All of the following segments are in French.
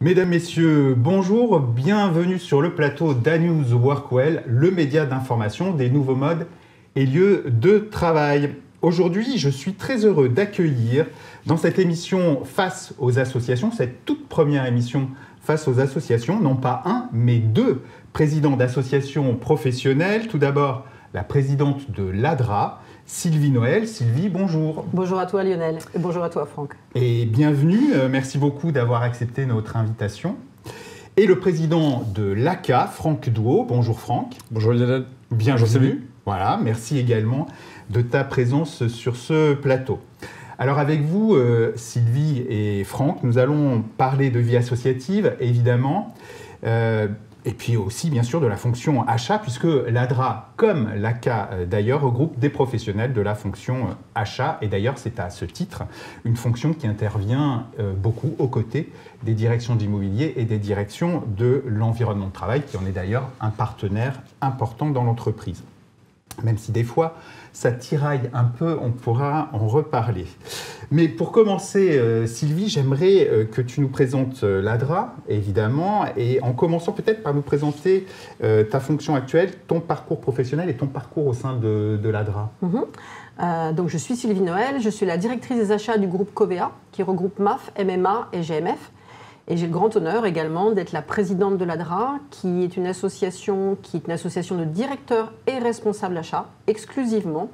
Mesdames, Messieurs, bonjour, bienvenue sur le plateau d'Anews Workwell, le média d'information des nouveaux modes et lieux de travail. Aujourd'hui, je suis très heureux d'accueillir dans cette émission Face aux associations, cette toute première émission Face aux associations, non pas un, mais deux présidents d'associations professionnelles. Tout d'abord, la présidente de l'ADRA, Sylvie Noël. Sylvie, bonjour. Bonjour à toi Lionel et bonjour à toi Franck. Et bienvenue, merci beaucoup d'avoir accepté notre invitation. Et le président de l'ACA, Franck Douault. Bonjour Franck. Bonjour Lionel. Bienvenue. Voilà, merci également de ta présence sur ce plateau. Alors avec vous, Sylvie et Franck, nous allons parler de vie associative, évidemment, et puis aussi, bien sûr, de la fonction achat, puisque l'ADRA, comme l'ACA d'ailleurs, regroupe des professionnels de la fonction achat. Et d'ailleurs, c'est à ce titre une fonction qui intervient beaucoup aux côtés des directions d'immobilier et des directions de l'environnement de travail, qui en est d'ailleurs un partenaire important dans l'entreprise. Même si des fois, ça tiraille un peu, on pourra en reparler. Mais pour commencer, Sylvie, j'aimerais que tu nous présentes l'ADRA, évidemment, et en commençant peut-être par nous présenter ta fonction actuelle, ton parcours professionnel et ton parcours au sein de l'ADRA. Donc je suis Sylvie Noël, je suis la directrice des achats du groupe Covea, qui regroupe MAF, MMA et GMF. Et j'ai le grand honneur également d'être la présidente de l'ADRA, qui est une association de directeurs et responsables achats, exclusivement,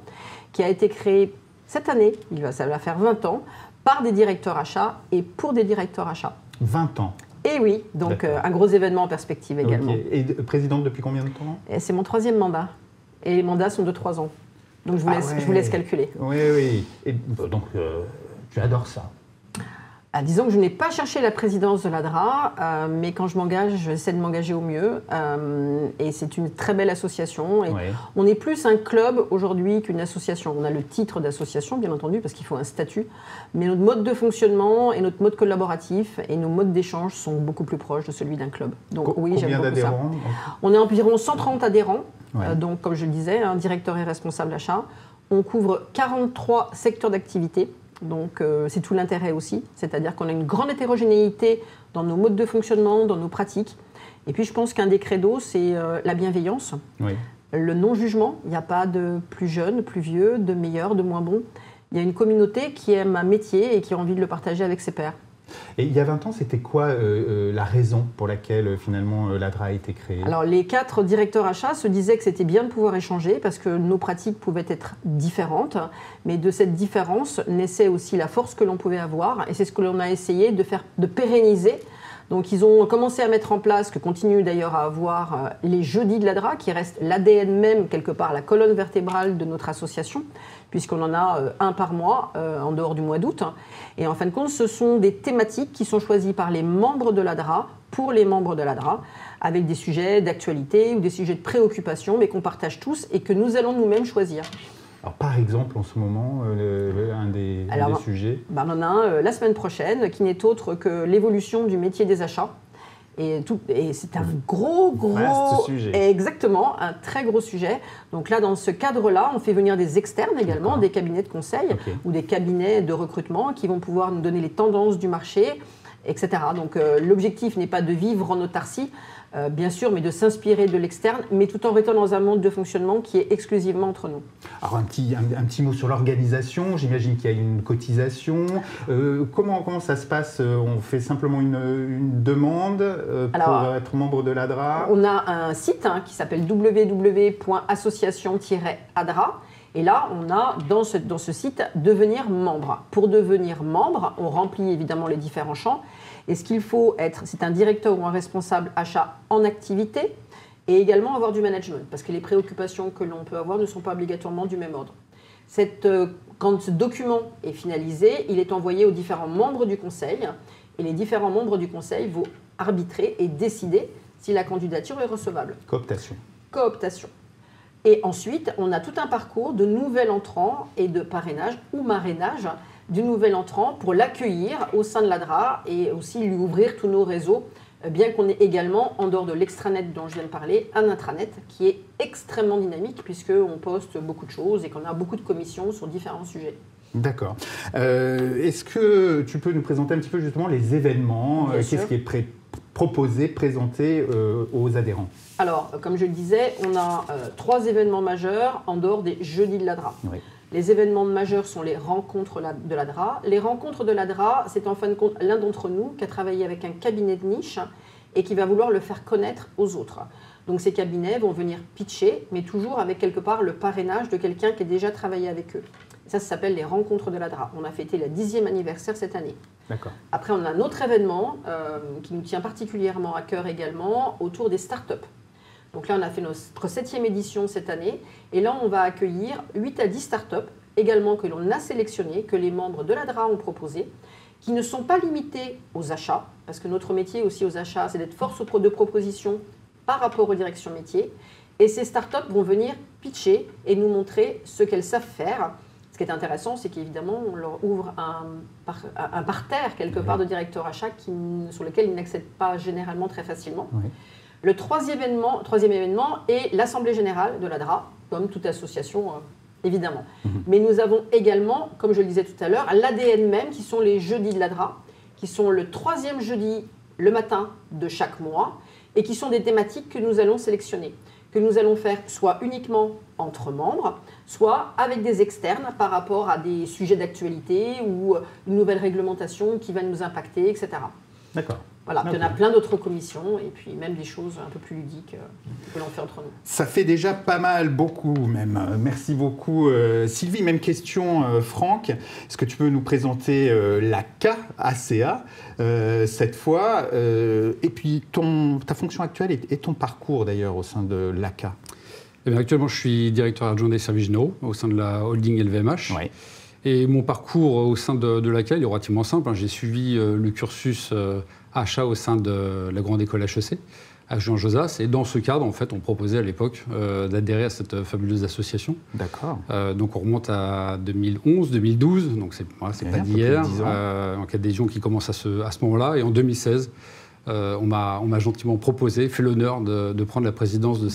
qui a été créée cette année, ça va faire 20 ans, par des directeurs achats et pour des directeurs achats. 20 ans. Et oui, donc un gros événement en perspective également. Okay. Et présidente depuis combien de temps? C'est mon 3e mandat. Et les mandats sont de 3 ans. Donc je vous laisse calculer. Oui, oui. Et donc tu adores ça. Disons que je n'ai pas cherché la présidence de l'ADRA, mais quand je m'engage, j'essaie de m'engager au mieux. Et c'est une très belle association. Et on est plus un club aujourd'hui qu'une association. On a le titre d'association, bien entendu, parce qu'il faut un statut. Mais notre mode de fonctionnement et notre mode collaboratif et nos modes d'échange sont beaucoup plus proches de celui d'un club. Donc oui, j'aime beaucoup ça. On est environ 130 adhérents. Donc comme je le disais, directeur et responsable achat. On couvre 43 secteurs d'activité. Donc c'est tout l'intérêt aussi, c'est-à-dire qu'on a une grande hétérogénéité dans nos modes de fonctionnement, dans nos pratiques. Et puis je pense qu'un des credos, c'est la bienveillance, le non-jugement. Il n'y a pas de plus jeune, plus vieux, de meilleur, de moins bon. Il y a une communauté qui aime un métier et qui a envie de le partager avec ses pairs. Et il y a 20 ans, c'était quoi la raison pour laquelle finalement l'ADRA a été créée? Alors les 4 directeurs achats se disaient que c'était bien de pouvoir échanger parce que nos pratiques pouvaient être différentes, mais de cette différence naissait aussi la force que l'on pouvait avoir et c'est ce que l'on a essayé de pérenniser. Donc ils ont commencé à mettre en place, que continuent d'ailleurs à avoir les jeudis de l'ADRA, qui reste l'ADN même, quelque part, la colonne vertébrale de notre association, puisqu'on en a un par mois, en dehors du mois d'août. Et en fin de compte, ce sont des thématiques qui sont choisies par les membres de l'ADRA, pour les membres de l'ADRA, avec des sujets d'actualité ou des sujets de préoccupation, mais qu'on partage tous et que nous allons nous-mêmes choisir. Alors, par exemple, en ce moment, un des sujets On en a un la semaine prochaine, qui n'est autre que l'évolution du métier des achats. Et c'est un gros sujet. Exactement, un très gros sujet. Donc là, dans ce cadre-là, on fait venir des externes également, des cabinets de conseil ou des cabinets de recrutement qui vont pouvoir nous donner les tendances du marché, etc. Donc l'objectif n'est pas de vivre en autarcie, bien sûr, mais de s'inspirer de l'externe, mais tout en restant dans un monde de fonctionnement qui est exclusivement entre nous. Alors un petit mot sur l'organisation, j'imagine qu'il y a une cotisation. Comment ça se passe? On fait simplement une demande pour être membre de l'ADRA? On a un site qui s'appelle www.association-adra. Et là, on a dans ce site « Devenir membre ». Pour devenir membre, on remplit évidemment les différents champs. Et ce qu'il faut être, c'est un directeur ou un responsable achat en activité et également avoir du management, parce que les préoccupations que l'on peut avoir ne sont pas obligatoirement du même ordre. Quand ce document est finalisé, il est envoyé aux différents membres du conseil et les différents membres du conseil vont arbitrer et décider si la candidature est recevable. Cooptation. Et ensuite, on a tout un parcours de nouvel entrant et de parrainage ou marrainage du nouvel entrant pour l'accueillir au sein de l'ADRA et aussi lui ouvrir tous nos réseaux, bien qu'on ait également, en dehors de l'extranet dont je viens de parler, un intranet qui est extrêmement dynamique puisqu'on poste beaucoup de choses et qu'on a beaucoup de commissions sur différents sujets. D'accord. Est-ce que tu peux nous présenter un petit peu justement les événements? Qu'est-ce qui est proposer, présenter aux adhérents? Alors, comme je le disais, on a 3 événements majeurs en dehors des jeudis de l'ADRA. Oui. Les événements majeurs sont les rencontres de l'ADRA. Les rencontres de l'ADRA, c'est en fin de compte l'un d'entre nous qui a travaillé avec un cabinet de niche et qui va vouloir le faire connaître aux autres. Donc ces cabinets vont venir pitcher, mais toujours avec quelque part le parrainage de quelqu'un qui a déjà travaillé avec eux. Ça s'appelle les rencontres de l'ADRA. On a fêté le 10e anniversaire cette année. D'accord. Après, on a un autre événement qui nous tient particulièrement à cœur également, autour des startups. Donc là, on a fait notre 7e édition cette année. Et là, on va accueillir 8 à 10 startups, également que l'on a sélectionnées, que les membres de l'ADRA ont proposées, qui ne sont pas limitées aux achats, parce que notre métier aussi aux achats, c'est d'être force de proposition par rapport aux directions métiers. Et ces startups vont venir pitcher et nous montrer ce qu'elles savent faire. Ce qui est intéressant, c'est qu'évidemment, on leur ouvre un parterre quelque part de directeurs achats sur lequel ils n'accèdent pas généralement très facilement. Oui. Le troisième événement est l'Assemblée générale de l'ADRA, comme toute association, évidemment. Mais nous avons également, comme je le disais tout à l'heure, l'ADN même, qui sont les jeudis de l'ADRA, qui sont le 3e jeudi, le matin de chaque mois, et qui sont des thématiques que nous allons sélectionner, que nous allons faire soit uniquement entre membres, soit avec des externes par rapport à des sujets d'actualité ou une nouvelle réglementation qui va nous impacter, etc. D'accord. Voilà, puis on a plein d'autres commissions et puis même des choses un peu plus ludiques que l'on fait entre nous. Ça fait déjà pas mal, beaucoup même. Merci beaucoup Sylvie. Même question Franck. Est-ce que tu peux nous présenter l'ACA cette fois et puis ta fonction actuelle et ton parcours d'ailleurs au sein de l'ACA? Eh bien, actuellement, je suis directeur adjoint des services généraux au sein de la holding LVMH. Oui. Et mon parcours au sein de l'ACA est relativement simple. J'ai suivi le cursus achat au sein de la grande école HEC, à Juan-Josas. Et dans ce cadre, en fait, on proposait à l'époque d'adhérer à cette fabuleuse association. D'accord. Donc on remonte à 2011, 2012, donc c'est pas d'hier. En d'adhésion qui commence à ce moment-là. Et en 2016, on m'a gentiment proposé, fait l'honneur de prendre la présidence de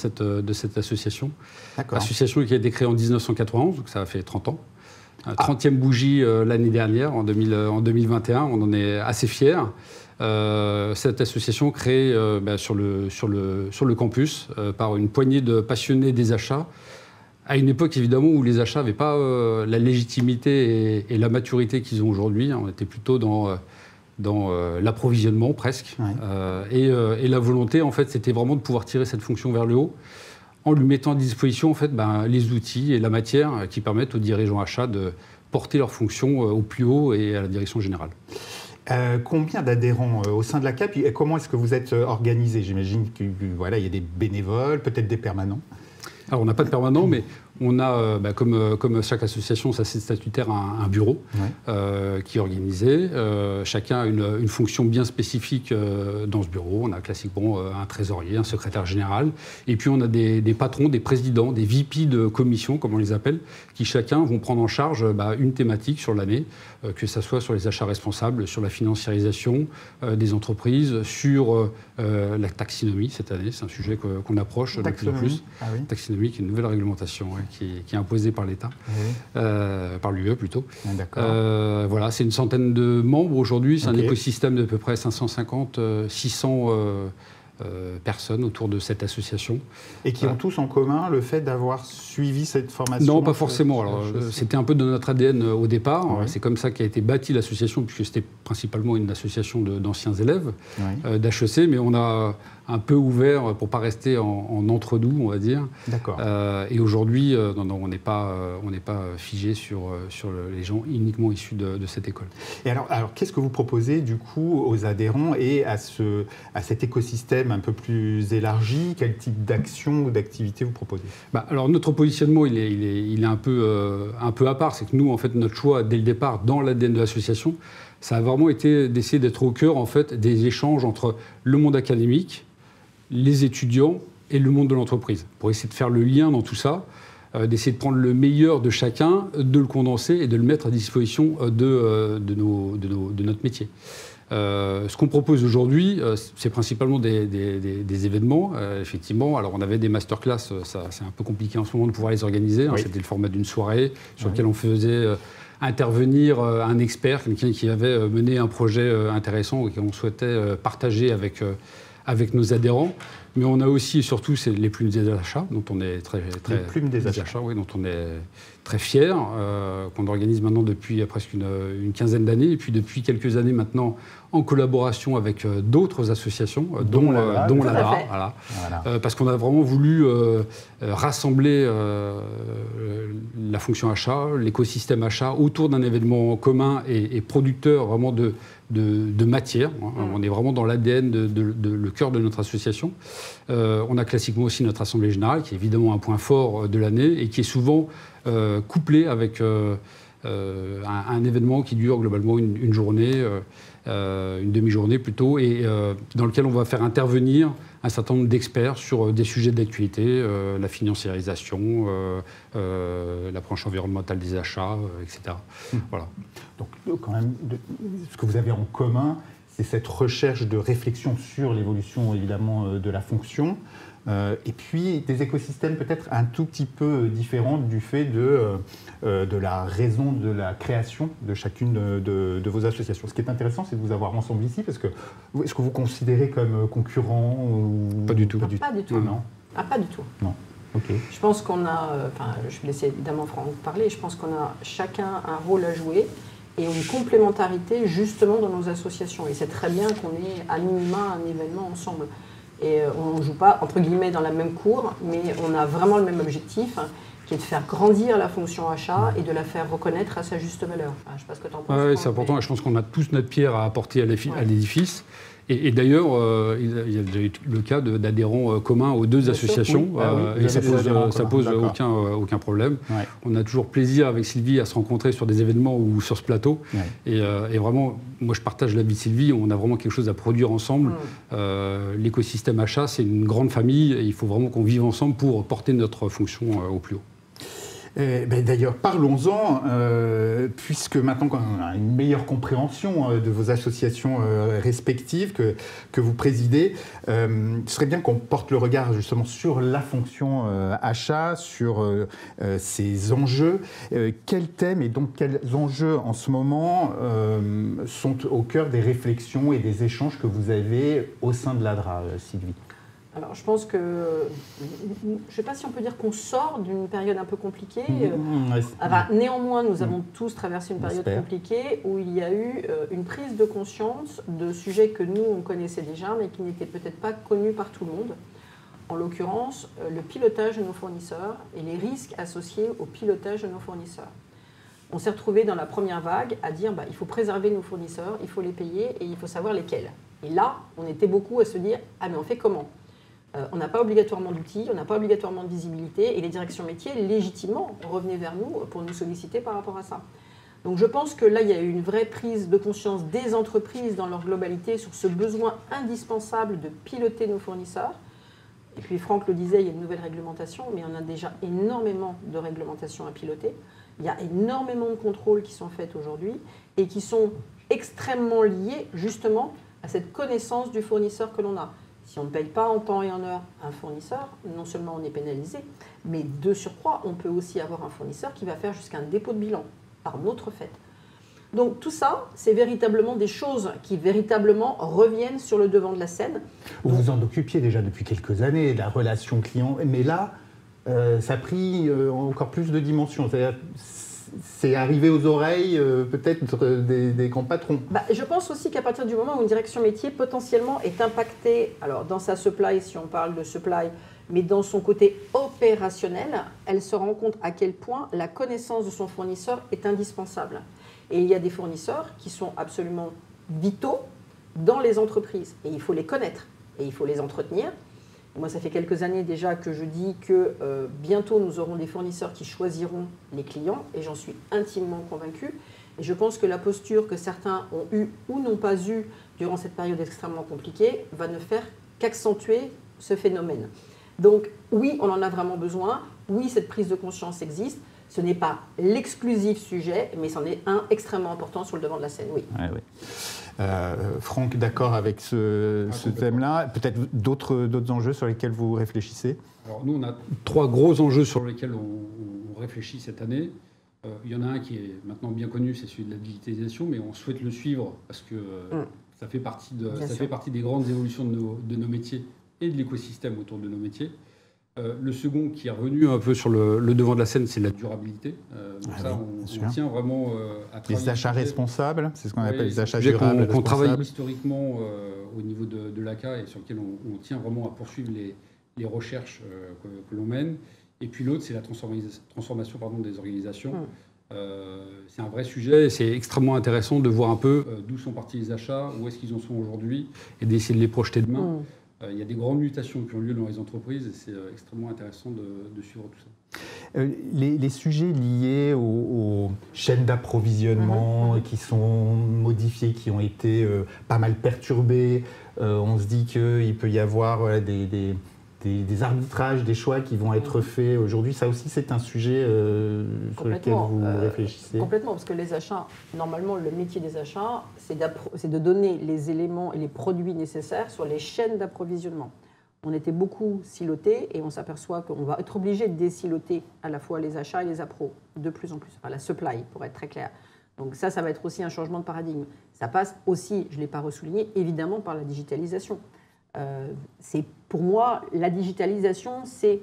cette association. D'accord. Association qui a été créée en 1991, donc ça a fait 30 ans. 30e bougie l'année dernière, en 2021, on en est assez fiers. Cette association créée sur le campus par une poignée de passionnés des achats, à une époque évidemment où les achats n'avaient pas la légitimité et la maturité qu'ils ont aujourd'hui. On était plutôt dans l'approvisionnement presque. Ouais. Et la volonté, en fait, c'était vraiment de pouvoir tirer cette fonction vers le haut, en lui mettant à disposition en fait, les outils et la matière qui permettent aux dirigeants achats de porter leurs fonctions au plus haut et à la direction générale. Combien d'adhérents au sein de la CAP et comment est-ce que vous êtes organisé? J'imagine qu'il y a des bénévoles, peut-être des permanents. Alors on n'a pas de permanent, mais on a, comme chaque association, ça c'est statutaire, un bureau qui est organisé. Chacun a une fonction bien spécifique dans ce bureau. On a classiquement un trésorier, un secrétaire général. Et puis on a des patrons, des présidents, des VP de commission, comme on les appelle, qui chacun vont prendre en charge une thématique sur l'année, que ce soit sur les achats responsables, sur la financiarisation des entreprises, sur la taxinomie cette année. C'est un sujet qu'on approche de plus en plus. Ah oui. Taxinomie, qui est une nouvelle réglementation. Qui est imposée par l'État, par l'UE plutôt. Voilà, c'est une centaine de membres aujourd'hui. C'est un écosystème d'à peu près 550, 600 personnes autour de cette association. Et qui ont tous en commun le fait d'avoir suivi cette formation? Non, pas forcément. Alors, c'était un peu de notre ADN au départ. C'est comme ça qu'a été bâtie l'association, puisque c'était principalement une association d'anciens élèves d'HEC, mais on a un peu ouvert pour ne pas rester en entre-nous, on va dire. D'accord. Et aujourd'hui, on n'est pas figé sur les gens uniquement issus de cette école. Et alors qu'est-ce que vous proposez du coup aux adhérents et à cet écosystème un peu plus élargi? Quel type d'action ou d'activité vous proposez? Alors notre positionnement, il est un peu à part. C'est que nous, en fait, notre choix dès le départ dans l'ADN de l'association, ça a vraiment été d'essayer d'être au cœur en fait des échanges entre le monde académique, les étudiants et le monde de l'entreprise, pour essayer de faire le lien dans tout ça, d'essayer de prendre le meilleur de chacun, de le condenser et de le mettre à disposition de notre métier. Ce qu'on propose aujourd'hui, c'est principalement des événements, effectivement. Alors, on avait des masterclass, c'est un peu compliqué en ce moment de pouvoir les organiser. Oui. C'était le format d'une soirée sur lequel on faisait intervenir un expert, quelqu'un qui avait mené un projet intéressant et qu'on souhaitait partager avec nos adhérents. Mais on a aussi et surtout les plumes des achats, dont on est très les plumes des achats, oui, dont on est très fiers, qu'on organise maintenant depuis presque une quinzaine d'années, et puis depuis quelques années maintenant en collaboration avec d'autres associations, dont la DRA, voilà. Parce qu'on a vraiment voulu rassembler la fonction achat, l'écosystème achat autour d'un événement commun et producteur vraiment de matière. On est vraiment dans l'ADN, le cœur de notre association. On a classiquement aussi notre Assemblée Générale, qui est évidemment un point fort de l'année et qui est souvent couplé avec un événement qui dure globalement une journée, une demi-journée plutôt, et dans lequel on va faire intervenir un certain nombre d'experts sur des sujets d'actualité, la financiarisation, l'approche environnementale des achats, etc. Voilà. Donc, quand même, ce que vous avez en commun, c'est cette recherche de réflexion sur l'évolution, évidemment, de la fonction, et puis des écosystèmes peut-être un tout petit peu différents du fait de la raison de la création de chacune de vos associations. Ce qui est intéressant, c'est de vous avoir ensemble ici, parce que est-ce que vous considérez comme concurrents ou... Pas du tout. Pas du tout. Non. Ah, pas du tout. Non. Ok. Je pense qu'on a, je vais laisser évidemment Franck parler, je pense qu'on a chacun un rôle à jouer et une complémentarité justement dans nos associations. Et c'est très bien qu'on ait à minima un événement ensemble. Et on ne joue pas, entre guillemets, dans la même cour, mais on a vraiment le même objectif, qui est de faire grandir la fonction achat et de la faire reconnaître à sa juste valeur. Enfin, je ne sais pas ce que tu en penses. Oui, c'est important. Je pense qu'on a tous notre pierre à apporter à l'édifice. Et d'ailleurs, il y a déjà eu le cas d'adhérents communs aux deux associations, et ça pose aucun problème. Ouais. On a toujours plaisir avec Sylvie à se rencontrer sur des événements ou sur ce plateau. Ouais. Et vraiment, moi je partage l'avis de Sylvie, on a vraiment quelque chose à produire ensemble. L'écosystème achat, c'est une grande famille, et il faut vraiment qu'on vive ensemble pour porter notre fonction au plus haut. D'ailleurs, parlons-en, puisque maintenant qu'on a une meilleure compréhension de vos associations respectives que vous présidez, ce serait bien qu'on porte le regard justement sur la fonction achat, sur ses enjeux. Quels thèmes et donc quels enjeux en ce moment sont au cœur des réflexions et des échanges que vous avez au sein de l'ADRA, Sylvie ? Alors, je pense que, je ne sais pas si on peut dire qu'on sort d'une période un peu compliquée. Néanmoins, nous avons tous traversé une période compliquée où il y a eu une prise de conscience de sujets que nous, on connaissait déjà, mais qui n'étaient peut-être pas connus par tout le monde. En l'occurrence, le pilotage de nos fournisseurs et les risques associés au pilotage de nos fournisseurs. On s'est retrouvés dans la première vague à dire il faut préserver nos fournisseurs, il faut les payer et il faut savoir lesquels. Et là, on était beaucoup à se dire « Ah, mais on fait comment ?» On n'a pas obligatoirement d'outils, on n'a pas obligatoirement de visibilité et les directions métiers, légitimement, revenaient vers nous pour nous solliciter par rapport à ça. Donc je pense que là, il y a eu une vraie prise de conscience des entreprises dans leur globalité sur ce besoin indispensable de piloter nos fournisseurs. Et puis Franck le disait, il y a une nouvelle réglementation, mais on a déjà énormément de réglementations à piloter. Il y a énormément de contrôles qui sont faits aujourd'hui et qui sont extrêmement liés justement à cette connaissance du fournisseur que l'on a. Si on ne paye pas en temps et en heure un fournisseur, non seulement on est pénalisé, mais de surcroît, on peut aussi avoir un fournisseur qui va faire jusqu'à un dépôt de bilan par notre fait. Donc tout ça, c'est véritablement des choses qui véritablement reviennent sur le devant de la scène. Vous vous en occupiez déjà depuis quelques années, la relation client, mais là, ça a pris encore plus de dimensions. C'est-à-dire, c'est arrivé aux oreilles peut-être des grands patrons. Je pense aussi qu'à partir du moment où une direction métier potentiellement est impactée, alors dans sa supply, si on parle de supply, mais dans son côté opérationnel, elle se rend compte à quel point la connaissance de son fournisseur est indispensable. Et il y a des fournisseurs qui sont absolument vitaux dans les entreprises. Et il faut les connaître et il faut les entretenir. Moi, ça fait quelques années déjà que je dis que bientôt, nous aurons des fournisseurs qui choisiront les clients, et j'en suis intimement convaincue. Et je pense que la posture que certains ont eue ou n'ont pas eue durant cette période extrêmement compliquée va ne faire qu'accentuer ce phénomène. Donc oui, on en a vraiment besoin. Oui, cette prise de conscience existe. Ce n'est pas l'exclusif sujet, mais c'en est un extrêmement important sur le devant de la scène, oui. Ouais, ouais. Franck, d'accord avec ce thème-là. Peut-être d'autres enjeux sur lesquels vous réfléchissez? Alors nous, on a 3 gros enjeux sur lesquels on réfléchit cette année. Il y en a un qui est maintenant bien connu, c'est celui de la digitalisation, mais on souhaite le suivre parce que ça fait partie des grandes évolutions de nos métiers et de l'écosystème autour de nos métiers. Le second qui est revenu un peu sur le devant de la scène, c'est la durabilité. On tient vraiment à travailler. Les achats responsables, c'est ce qu'on appelle les achats durables. Qu'on travaille historiquement au niveau de l'ACA et sur lequel on tient vraiment à poursuivre les recherches que l'on mène. Et puis l'autre, c'est la transformation des organisations. C'est un vrai sujet et c'est extrêmement intéressant de voir un peu d'où sont partis les achats, où est-ce qu'ils en sont aujourd'hui et d'essayer de les projeter demain. Il y a des grandes mutations qui ont lieu dans les entreprises et c'est extrêmement intéressant de suivre tout ça. Les sujets liés aux chaînes d'approvisionnement qui sont modifiées, qui ont été pas mal perturbées, on se dit qu'il peut y avoir des arbitrages, des choix qui vont être faits aujourd'hui. Ça aussi, c'est un sujet sur lequel vous réfléchissez. Complètement, parce que les achats, normalement, le métier des achats, c'est de donner les éléments et les produits nécessaires sur les chaînes d'approvisionnement. On était beaucoup silotés et on s'aperçoit qu'on va être obligé de désiloter à la fois les achats et les appros, de plus en plus. Enfin, la supply, pour être très clair. Donc ça va être aussi un changement de paradigme. Ça passe aussi, je ne l'ai pas ressouligné, évidemment par la digitalisation. Pour moi, la digitalisation, c'est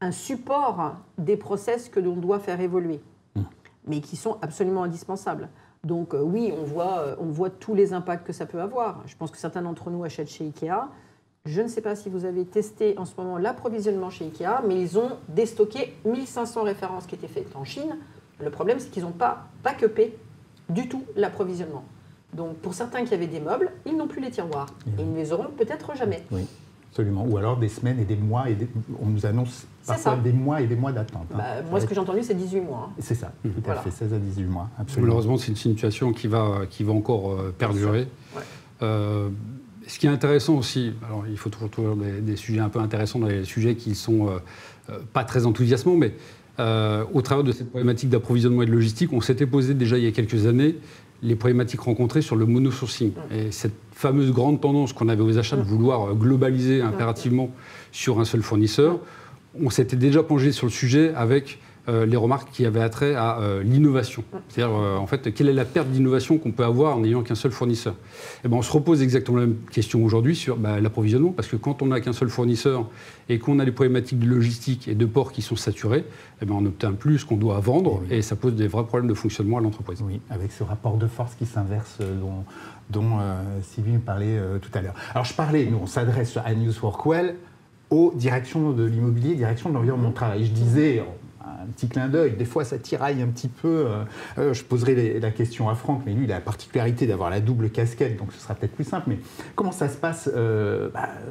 un support des process que l'on doit faire évoluer, mais qui sont absolument indispensables. Donc oui, on voit tous les impacts que ça peut avoir. Je pense que certains d'entre nous achètent chez Ikea. Je ne sais pas si vous avez testé en ce moment l'approvisionnement chez Ikea, mais ils ont déstocké 1500 références qui étaient faites en Chine. Le problème, c'est qu'ils n'ont pas back-upé du tout l'approvisionnement. Donc, pour certains qui avaient des meubles, ils n'ont plus les tiroirs. Et ils ne les auront peut-être jamais. Oui, absolument. Ou alors des semaines et des mois. On nous annonce parfois des mois et des mois d'attente. Moi, ce que j'ai entendu, c'est 18 mois. C'est ça, tout à fait, 16 à 18 mois. Absolument. Malheureusement, c'est une situation qui va encore perdurer. Ce qui est intéressant aussi, alors il faut toujours trouver des sujets un peu intéressants, des sujets qui ne sont pas très enthousiasmants, mais au travers de cette problématique d'approvisionnement et de logistique, on s'était posé déjà il y a quelques années les problématiques rencontrées sur le monosourcing. Et cette fameuse grande tendance qu'on avait aux achats de vouloir globaliser impérativement sur un seul fournisseur, on s'était déjà penché sur le sujet avec les remarques qui avaient attrait à l'innovation. C'est-à-dire, en fait, quelle est la perte d'innovation qu'on peut avoir en n'ayant qu'un seul fournisseur? Et on se repose exactement la même question aujourd'hui sur l'approvisionnement, parce que quand on n'a qu'un seul fournisseur et qu'on a des problématiques de logistique et de ports qui sont saturés, on obtient plus ce qu'on doit vendre et ça pose des vrais problèmes de fonctionnement à l'entreprise. Oui, avec ce rapport de force qui s'inverse dont Sylvie me parlait tout à l'heure. Alors nous on s'adresse à News Workwell aux directions de l'immobilier, directions de l'environnement de travail. Je disais, un petit clin d'œil, des fois ça tiraille un petit peu. Je poserai la question à Franck, mais lui il a la particularité d'avoir la double casquette, donc ce sera peut-être plus simple. Mais comment ça se passe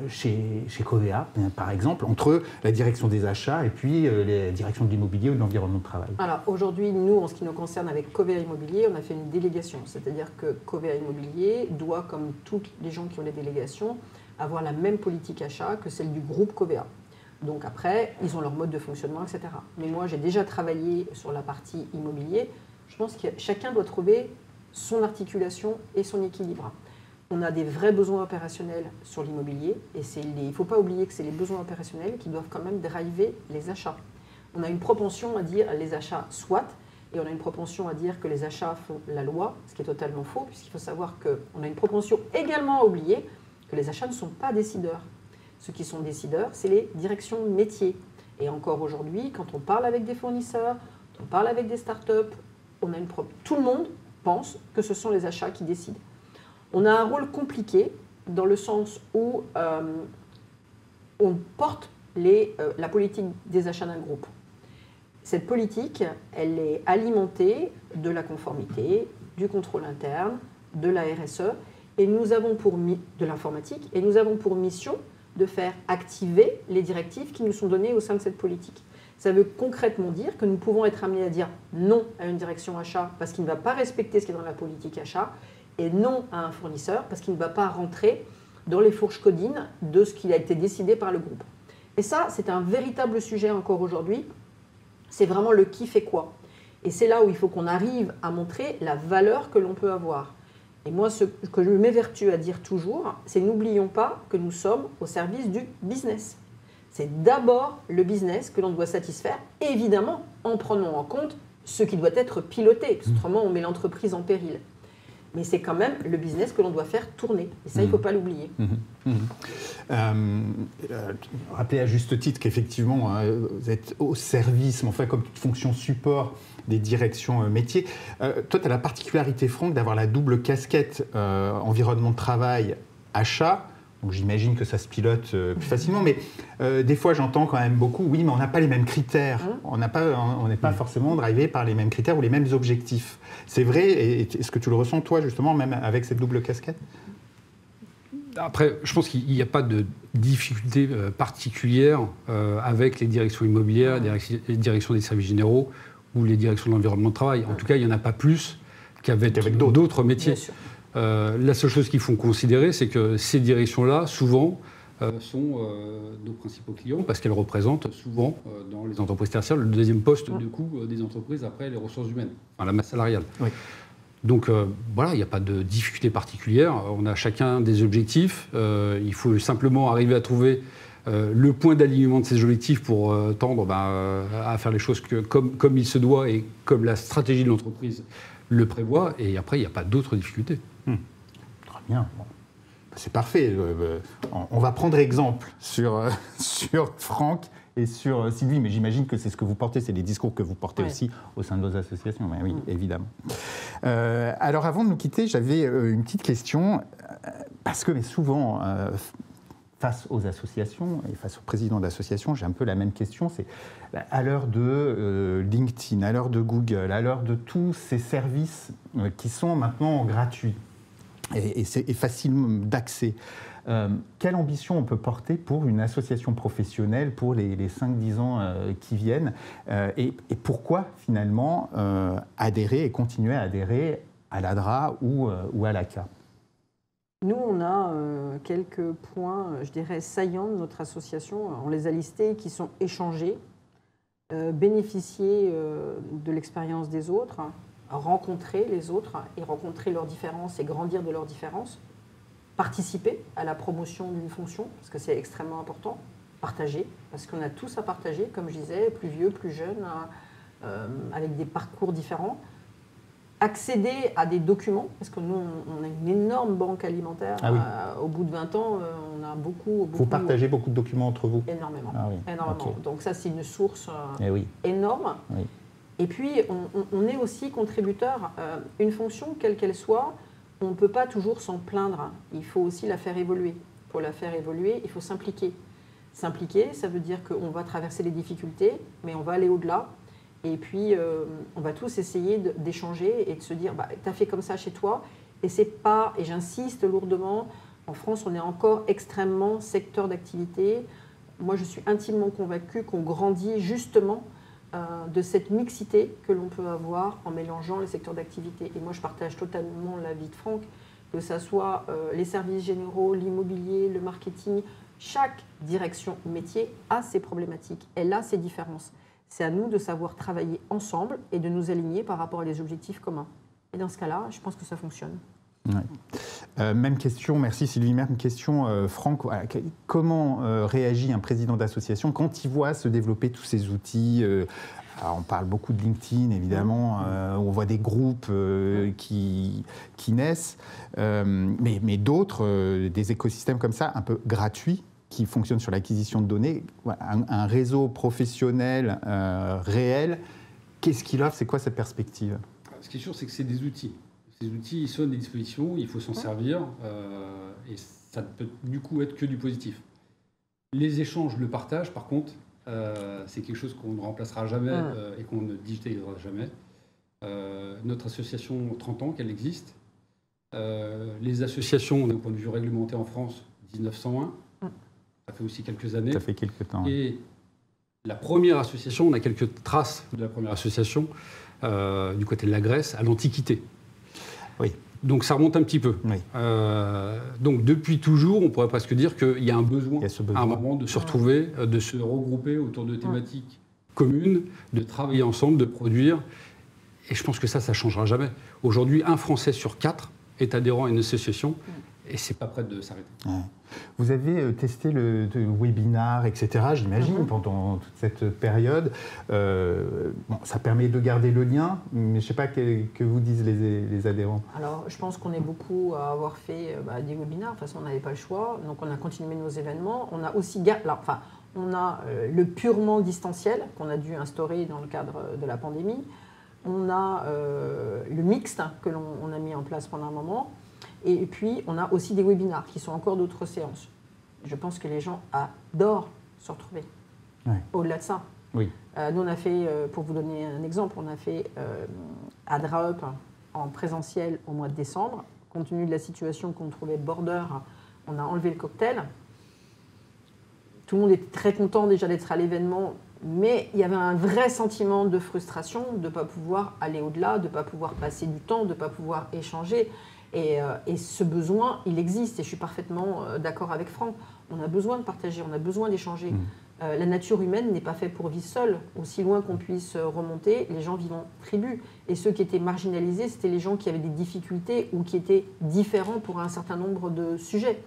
chez Covea, par exemple, entre la direction des achats et puis les directions de l'immobilier ou de l'environnement de travail? Alors aujourd'hui, nous, en ce qui nous concerne avec Covea Immobilier, on a fait une délégation. C'est-à-dire que Covea Immobilier doit, comme tous les gens qui ont les délégations, avoir la même politique achat que celle du groupe Covea. Donc après, ils ont leur mode de fonctionnement, etc. Mais moi, j'ai déjà travaillé sur la partie immobilier. Je pense que chacun doit trouver son articulation et son équilibre. On a des vrais besoins opérationnels sur l'immobilier et il ne faut pas oublier que c'est les besoins opérationnels qui doivent quand même driver les achats. On a une propension à dire les achats soit, et on a une propension à dire que les achats font la loi, ce qui est totalement faux, puisqu'il faut savoir qu'on a une propension également à oublier que les achats ne sont pas décideurs. Ceux qui sont décideurs, c'est les directions métiers. Et encore aujourd'hui, quand on parle avec des fournisseurs, quand on parle avec des startups, tout le monde pense que ce sont les achats qui décident. On a un rôle compliqué dans le sens où on porte la politique des achats d'un groupe. Cette politique, elle est alimentée de la conformité, du contrôle interne, de la RSE, et de l'informatique, et nous avons pour mission de faire activer les directives qui nous sont données au sein de cette politique. Ça veut concrètement dire que nous pouvons être amenés à dire non à une direction achat parce qu'il ne va pas respecter ce qui est dans la politique achat et non à un fournisseur parce qu'il ne va pas rentrer dans les fourches codines de ce qui a été décidé par le groupe. Et ça, c'est un véritable sujet encore aujourd'hui C'est vraiment le qui fait quoi. Et c'est là où il faut qu'on arrive à montrer la valeur que l'on peut avoir. Et moi, ce que je m'évertue à dire toujours, c'est n'oublions pas que nous sommes au service du business. C'est d'abord le business que l'on doit satisfaire, évidemment en prenant en compte ce qui doit être piloté, parce autrement on met l'entreprise en péril. Mais c'est quand même le business que l'on doit faire tourner. Et ça, il ne faut pas l'oublier. Rappelez à juste titre qu'effectivement, vous êtes au service, mais enfin comme toute fonction support des directions métiers. Toi, tu as la particularité, Franck, d'avoir la double casquette environnement de travail, achat. Donc j'imagine que ça se pilote plus facilement, mais des fois j'entends quand même beaucoup, oui, mais on n'a pas les mêmes critères, on n'est pas forcément drivé par les mêmes critères ou les mêmes objectifs. C'est vrai, et est-ce que tu le ressens toi justement, même avec cette double casquette ? Après, je pense qu'il n'y a pas de difficulté particulière avec les directions immobilières, les directions des services généraux ou les directions de l'environnement de travail. En tout cas, il n'y en a pas plus qu'avec d'autres métiers. La seule chose qu'il faut considérer, c'est que ces directions-là, souvent, sont nos principaux clients parce qu'elles représentent souvent, dans les entreprises tertiaires, le deuxième poste de coût des entreprises après les ressources humaines, enfin la masse salariale. Oui. Donc voilà, il n'y a pas de difficulté particulière. On a chacun des objectifs. Il faut simplement arriver à trouver le point d'alignement de ces objectifs pour tendre à faire les choses comme il se doit et comme la stratégie de l'entreprise le prévoit. Et après, il n'y a pas d'autres difficultés. Très bien. Bon. C'est parfait. On va prendre exemple sur Franck et sur Sylvie, mais j'imagine que c'est ce que vous portez, c'est les discours que vous portez aussi au sein de vos associations. Mais oui, évidemment. Alors, avant de nous quitter, j'avais une petite question, parce que mais souvent, face aux associations et face au président d'association, j'ai un peu la même question, c'est à l'heure de LinkedIn, à l'heure de Google, à l'heure de tous ces services qui sont maintenant gratuits et facile d'accès, quelle ambition on peut porter pour une association professionnelle pour les 5-10 ans qui viennent et pourquoi finalement adhérer et continuer à adhérer à l'ADRA ou à l'ACA? Nous, on a quelques points, je dirais, saillants de notre association. On les a listés, qui sont échangés, bénéficier de l'expérience des autres, rencontrer les autres et rencontrer leurs différences et grandir de leurs différences, participer à la promotion d'une fonction, parce que c'est extrêmement important, partager, parce qu'on a tous à partager, comme je disais, plus vieux, plus jeunes, avec des parcours différents. Accéder à des documents, parce que nous, on a une énorme banque alimentaire. Ah oui. Au bout de 20 ans, on a beaucoup... Vous partagez beaucoup de documents entre vous? Énormément. Ah oui. Énormément. Okay. Donc ça, c'est une source oui. énorme. Oui. Et puis, on est aussi contributeur. Une fonction, quelle qu'elle soit, on ne peut pas toujours s'en plaindre. Il faut aussi la faire évoluer. Pour la faire évoluer, il faut s'impliquer. S'impliquer, ça veut dire qu'on va traverser les difficultés, mais on va aller au-delà. Et puis, on va tous essayer d'échanger et de se dire, tu as fait comme ça chez toi. Et c'est pas, et j'insiste lourdement, en France, on est encore extrêmement secteur d'activité. Moi, je suis intimement convaincue qu'on grandit justement de cette mixité que l'on peut avoir en mélangeant les secteurs d'activité. Et moi, je partage totalement l'avis de Franck, que ce soit les services généraux, l'immobilier, le marketing. Chaque direction métier a ses problématiques, elle a ses différences. C'est à nous de savoir travailler ensemble et de nous aligner par rapport à des objectifs communs. Et dans ce cas-là, je pense que ça fonctionne. Ouais. Même question, merci Sylvie, même question Franck. Comment réagit un président d'association quand il voit se développer tous ces outils alors on parle beaucoup de LinkedIn, évidemment, on voit des groupes qui naissent, mais d'autres, des écosystèmes comme ça, un peu gratuits, qui fonctionne sur l'acquisition de données, un réseau professionnel réel, qu'est-ce qu'il offre? C'est quoi cette perspective? Ce qui est sûr, c'est que c'est des outils. Ces outils, ils sont à des dispositions, il faut s'en servir, et ça ne peut du coup être que du positif. Les échanges, le partage, par contre, c'est quelque chose qu'on ne remplacera jamais et qu'on ne digitalisera jamais. Notre association, 30 ans qu'elle existe. Les associations, d'un point de vue réglementaire en France, 1901. Ça fait aussi quelques années. Ça fait quelques temps. Et la première association, on a quelques traces de la première association du côté de la Grèce, à l'Antiquité. Oui. Donc ça remonte un petit peu. Oui. Donc depuis toujours, on pourrait presque dire qu'il y a un besoin, à un moment, de se retrouver, de se regrouper autour de thématiques commune, de travailler ensemble, de produire. Et je pense que ça ne changera jamais. Aujourd'hui, 1 Français sur 4 est adhérent à une association et ce n'est pas prêt de s'arrêter. Ouais. Vous avez testé le webinar, etc., j'imagine, pendant toute cette période. Ça permet de garder le lien, mais je ne sais pas que vous disent les adhérents. Alors, je pense qu'on est beaucoup à avoir fait des webinaires. De toute façon, on n'avait pas le choix. Donc, on a continué nos événements. On a aussi on a le purement distanciel qu'on a dû instaurer dans le cadre de la pandémie. On a le mixte que l'on a mis en place pendant un moment. Et puis, on a aussi des webinars qui sont encore d'autres séances. Je pense que les gens adorent se retrouver. Ouais. Au-delà de ça. Oui. Nous, on a fait, pour vous donner un exemple, on a fait AdraUp en présentiel au mois de décembre. Compte tenu de la situation qu'on trouvait border, on a enlevé le cocktail. Tout le monde était très content déjà d'être à l'événement, mais il y avait un vrai sentiment de frustration de ne pas pouvoir aller au-delà, de ne pas pouvoir passer du temps, de ne pas pouvoir échanger. Et ce besoin, il existe, et je suis parfaitement d'accord avec Franck. On a besoin de partager, on a besoin d'échanger. La nature humaine n'est pas faite pour vivre seule. Aussi loin qu'on puisse remonter, les gens vivent en tribu. Et ceux qui étaient marginalisés, c'était les gens qui avaient des difficultés ou qui étaient différents pour un certain nombre de sujets.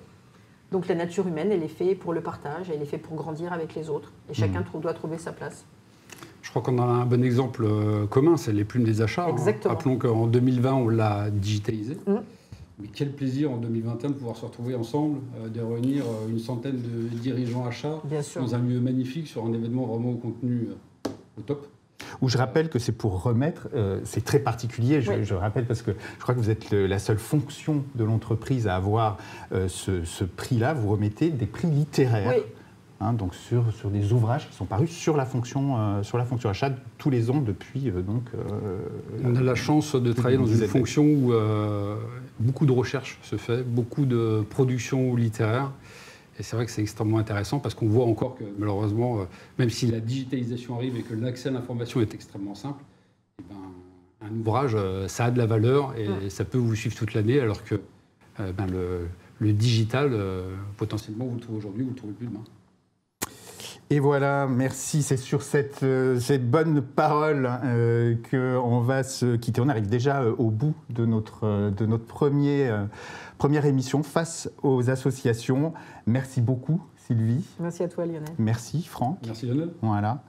Donc la nature humaine, elle est faite pour le partage, elle est faite pour grandir avec les autres. Et chacun doit trouver sa place. Je crois qu'on a un bon exemple commun, c'est les plumes des achats. Exactement. Rappelons qu'en 2020, on l'a digitalisé. Mais quel plaisir en 2021 de pouvoir se retrouver ensemble, de réunir une centaine de dirigeants achats dans un lieu magnifique, sur un événement vraiment au contenu au top. Où je rappelle que c'est pour remettre, c'est très particulier, je rappelle parce que je crois que vous êtes la seule fonction de l'entreprise à avoir ce prix-là, vous remettez des prix littéraires. Oui. Donc sur des ouvrages qui sont parus sur la fonction achat tous les ans depuis on a la chance de travailler dans une fonction où beaucoup de recherche se fait, beaucoup de production littéraire. Et c'est vrai que c'est extrêmement intéressant parce qu'on voit encore que malheureusement, même si la digitalisation arrive et que l'accès à l'information est extrêmement simple, un ouvrage, ça a de la valeur et ça peut vous suivre toute l'année, alors que le digital, potentiellement, vous le trouvez aujourd'hui, vous ne le trouvez plus demain. Et voilà, merci. C'est sur cette bonne parole qu'on va se quitter. On arrive déjà au bout de notre première émission face aux associations. Merci beaucoup, Sylvie. Merci à toi, Lionel. Merci, Franck. Merci, Lionel. Voilà.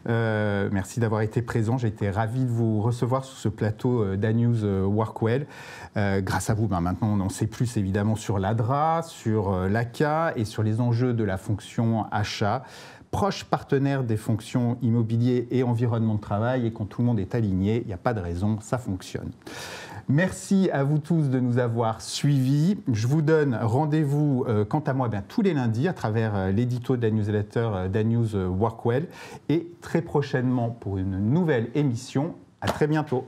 Merci d'avoir été présent. J'ai été ravi de vous recevoir sur ce plateau d'Anews Workwell. Grâce à vous, maintenant, on en sait plus évidemment sur l'ADRA, sur l'ACA et sur les enjeux de la fonction achat. Proche partenaire des fonctions immobilier et environnement de travail, et quand tout le monde est aligné, il n'y a pas de raison, ça fonctionne. Merci à vous tous de nous avoir suivis. Je vous donne rendez-vous, quant à moi, tous les lundis à travers l'édito de la newsletter d'Anews Workwell, et très prochainement pour une nouvelle émission. À très bientôt.